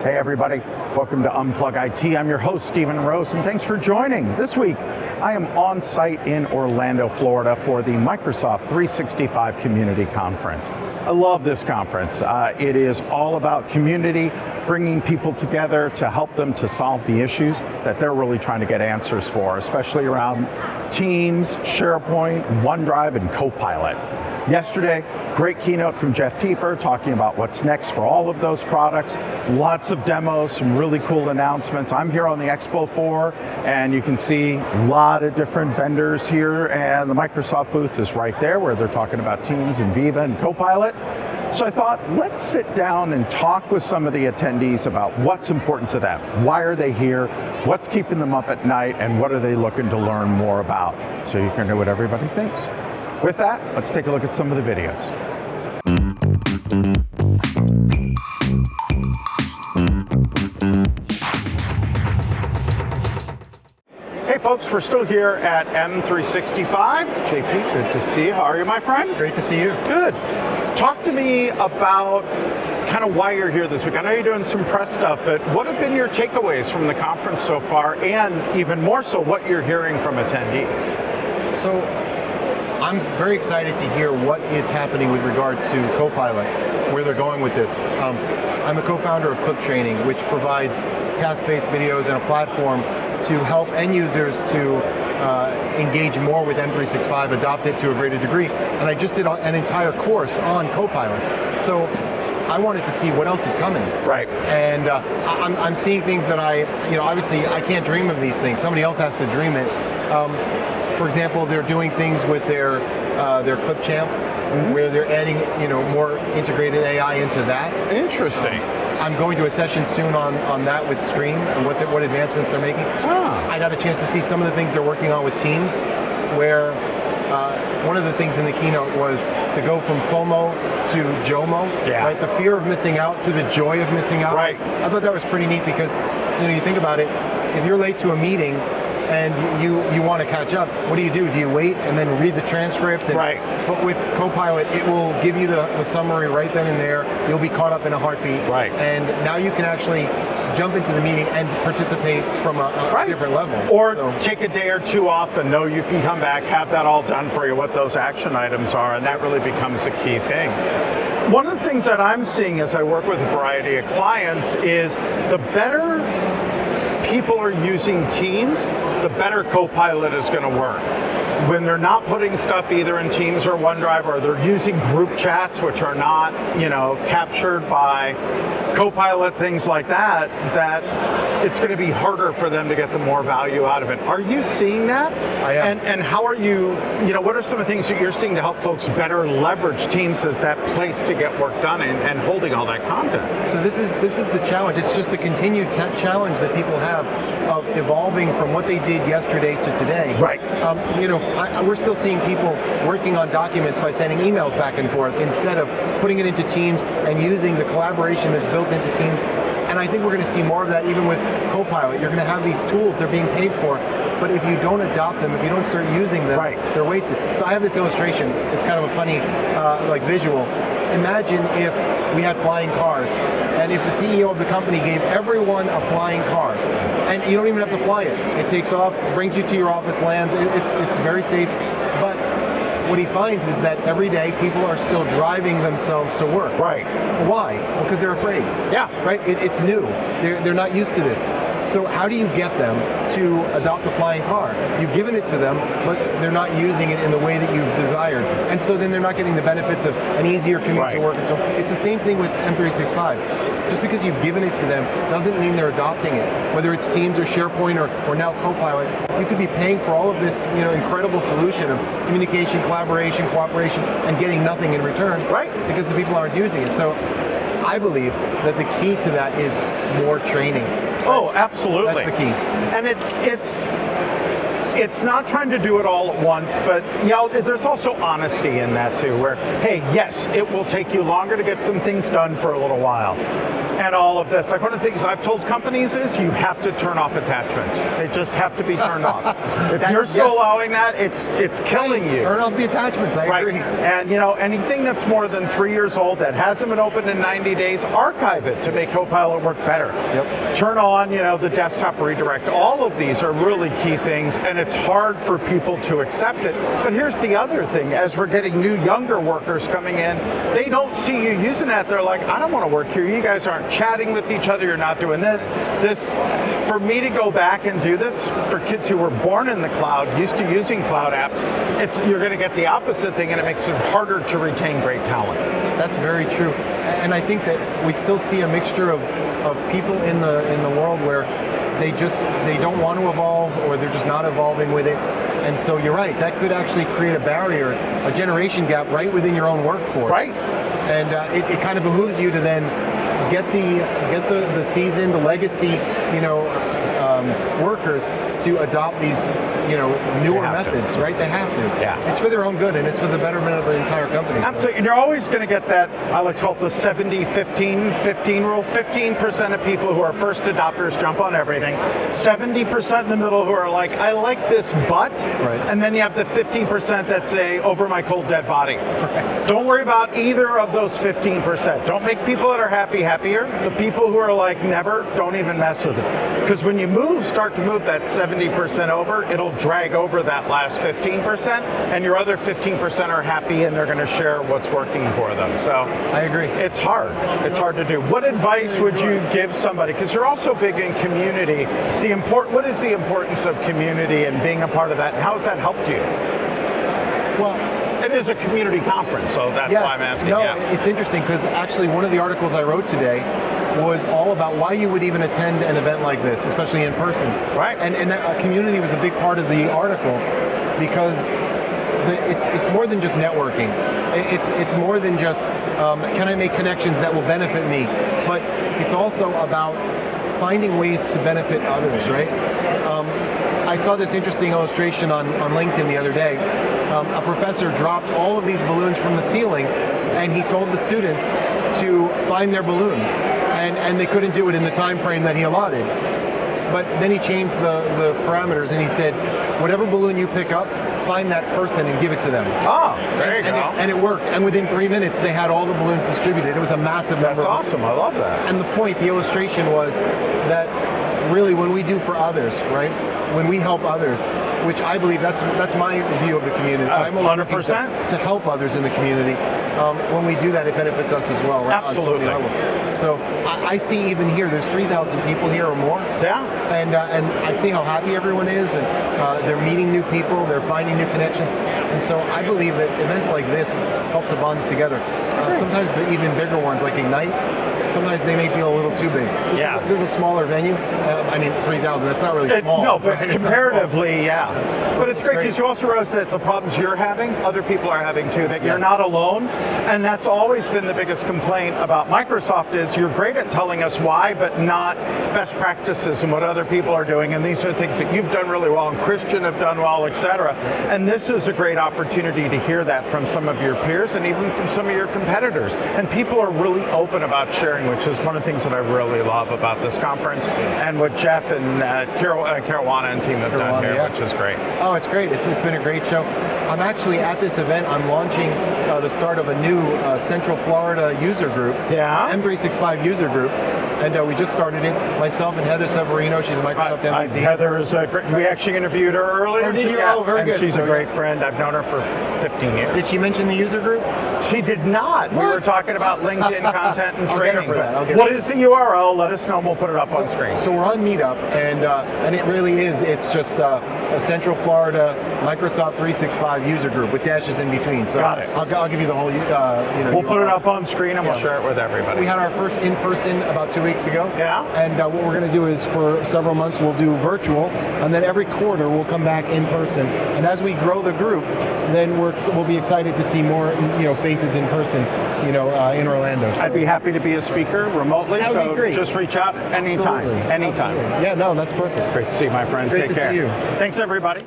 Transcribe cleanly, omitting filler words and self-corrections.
Hey everybody, welcome to Unplug IT. I'm your host, Stephen Rose, and thanks for joining. This week, I am on site in Orlando, Florida for the Microsoft 365 Community Conference. I love this conference. It is all about community, bringing people together to help them to solve the issues that they're really trying to get answers for, especially around Teams, SharePoint, OneDrive, and Copilot. Yesterday, great keynote from Jeff Teeper talking about what's next for all of those products. Lots of demos, some really cool announcements. I'm here on the Expo 4, and you can see a lot of different vendors here, and the Microsoft booth is right there where they're talking about Teams and Viva and Copilot. So I thought, let's sit down and talk with some of the attendees about what's important to them. Why are they here? What's keeping them up at night? And what are they looking to learn more about? So you can know what everybody thinks. With that, let's take a look at some of the videos. Hey folks, we're still here at M365. JP, good to see you. How are you, my friend? Great to see you. Good. Talk to me about kind of why you're here this week. I know you're doing some press stuff, but what have been your takeaways from the conference so far, and even more so, what you're hearing from attendees? So, I'm very excited to hear what is happening with regard to Copilot, where they're going with this. I'm the co-founder of Clip Training, which provides task-based videos and a platform to help end users to engage more with M365, adopt it to a greater degree. And I just did an entire course on Copilot. So I wanted to see what else is coming. Right. And I'm seeing things that obviously I can't dream of these things. Somebody else has to dream it. For example, they're doing things with their Clip Champ, where they're adding more integrated AI into that. Interesting. I'm going to a session soon on that with Stream and what advancements they're making. I got a chance to see some of the things they're working on with Teams, where one of the things in the keynote was to go from FOMO to JOMO, right? The fear of missing out to the joy of missing out. Right. I thought that was pretty neat because you think about it, if you're late to a meeting and you want to catch up, what do? Do you wait and then read the transcript? Right. But with Copilot, it will give you the summary right then and there. You'll be caught up in a heartbeat. Right. And now you can actually jump into the meeting and participate from a different level. Or take a day or two off and know you can come back, have that all done for you, what those action items are, and that really becomes a key thing. One of the things that I'm seeing as I work with a variety of clients is the better people are using Teams, the better Copilot is going to work. When they're not putting stuff either in Teams or OneDrive, or they're using group chats which are not, captured by Copilot, things like that, that it's going to be harder for them to get the more value out of it. Are you seeing that? I am. And how are you, what are some of the things that you're seeing to help folks better leverage Teams as that place to get work done and holding all that content? So this is the challenge. It's just the continued challenge that people have of evolving from what they did yesterday to today. Right. We're still seeing people working on documents by sending emails back and forth instead of putting it into Teams and using the collaboration that's built into Teams. And I think we're going to see more of that even with Copilot. You're going to have these tools, they're being paid for, but if you don't adopt them, if you don't start using them, they're wasted. So I have this illustration. It's kind of a funny visual. Imagine if we had flying cars, and if the CEO of the company gave everyone a flying car, and you don't even have to fly it. It takes off, brings you to your office, lands. It's very safe. But what he finds is that every day people are still driving themselves to work. Right. Why? Well, because they're afraid. Yeah. Right. It's new. They're not used to this. So how do you get them to adopt a flying car? You've given it to them, but they're not using it in the way that you've desired. And so then they're not getting the benefits of an easier commute to work. And so it's the same thing with M365. Just because you've given it to them doesn't mean they're adopting it. Whether it's Teams or SharePoint or now Copilot, you could be paying for all of this incredible solution of communication, collaboration, cooperation, and getting nothing in return. Right. Because the people aren't using it. So I believe that the key to that is more training. Oh, absolutely. That's the key. And it's not trying to do it all at once, but there's also honesty in that too, where, hey, yes, it will take you longer to get some things done for a little while. and all of this. Like one of the things I've told companies is you have to turn off attachments. They just have to be turned off. If you're still allowing that, it's killing you. Turn off the attachments, I agree. And anything that's more than 3 years old that hasn't been opened in 90 days, archive it to make Copilot work better. Yep. Turn on, the desktop redirect. All of these are really key things, and it's hard for people to accept it. But here's the other thing, as we're getting new younger workers coming in, they don't see you using that. They're like, I don't want to work here. You guys aren't chatting with each other. You're not doing this. For me to go back and do this, for kids who were born in the cloud, used to using cloud apps, you're going to get the opposite thing, and it makes it harder to retain great talent. That's very true. And I think that we still see a mixture of people in the world where they don't want to evolve, or they're just not evolving with it. And so you're right, that could actually create a barrier, a generation gap right within your own workforce. Right. And it kind of behooves you to then get the seasoned, the legacy, workers to adopt these, newer methods, right? They have to. Yeah. It's for their own good, and it's for the betterment of the entire company. Absolutely. And you're always going to get that, I like to call it the 70-15-15 rule. 15% of people who are first adopters jump on everything. 70% in the middle who are like, I like this, but. Right. And then you have the 15% that say, over my cold dead body. Right. Don't worry about either of those 15%. Don't make people that are happy happier. The people who are like, never, don't even mess with it. Because when you start to move that 70% over, it'll drag over that last 15%, and your other 15% are happy, and they're going to share what's working for them. So I agree. It's hard. It's hard to do. What advice would you give somebody? Because you're also big in community. What is the importance of community and being a part of that? How has that helped you? Well, it is a community conference, so that's why I'm asking. No, it's interesting because actually one of the articles I wrote today was all about why you would even attend an event like this, especially in person. Right. And that community was a big part of the article because it's more than just networking. It's more than just can I make connections that will benefit me, but it's also about finding ways to benefit others, right? I saw this interesting illustration on LinkedIn the other day. A professor dropped all of these balloons from the ceiling, and he told the students to find their balloon, and they couldn't do it in the time frame that he allotted. But then he changed the parameters, and he said, whatever balloon you pick up, find that person and give it to them. Oh, there you go. And it worked. And within 3 minutes, they had all the balloons distributed. It was a massive number. That's awesome. I love that. And the illustration was that really when we do for others, right? When we help others, which I believe that's my view of the community. I'm 100%. to help others in the community. When we do that, it benefits us as well. Right? Absolutely. On so many levels. So I see even here, there's 3,000 people here or more. Yeah. And I see how happy everyone is, and they're meeting new people, they're finding new connections. And so I believe that events like this help to bond us together. Sometimes the even bigger ones, like Ignite, sometimes they may feel a little too big. This is a smaller venue. 3,000, that's not really small. No, but comparatively, yeah. But it's great because you also realize that the problems you're having, other people are having too, that you're not alone. And that's always been the biggest complaint about Microsoft is you're great at telling us why, but not best practices and what other people are doing. And these are things that you've done really well and Christian have done well, et cetera. And this is a great opportunity to hear that from some of your peers and even from some of your competitors. And people are really open about sharing, which is one of the things that I really love about this conference and what Jeff and Caruana and team have done here, which is great. Oh, it's great. It's been a great show. I'm actually at this event. I'm launching the start of a new Central Florida user group, M365 user group, and we just started it. Myself and Heather Severino, she's a Microsoft MVP. Heather is great. We actually interviewed her earlier. Very good. She's a great friend. I've known her for 15 years. Did she mention the user group? She did not. What? We were talking about LinkedIn content and training. What is the URL? Let us know and we'll put it up on screen. So we're on Meetup, and it really is. It's just a Central Florida Microsoft 365 user group with dashes in between. So got it. I'll give you the whole. We'll put it up on screen and we'll share it with everybody. We had our first in-person about 2 weeks ago. Yeah. And what we're going to do is for several months we'll do virtual, and then every quarter we'll come back in person. And as we grow the group, then we'll be excited to see more faces in person, in Orlando. So I'd be happy to be a speaker remotely. That would be great. Just reach out anytime. Absolutely. Anytime. Absolutely. Yeah, no, that's perfect. Great to see you, my friend. Great Take to care. see you. Thanks, everybody.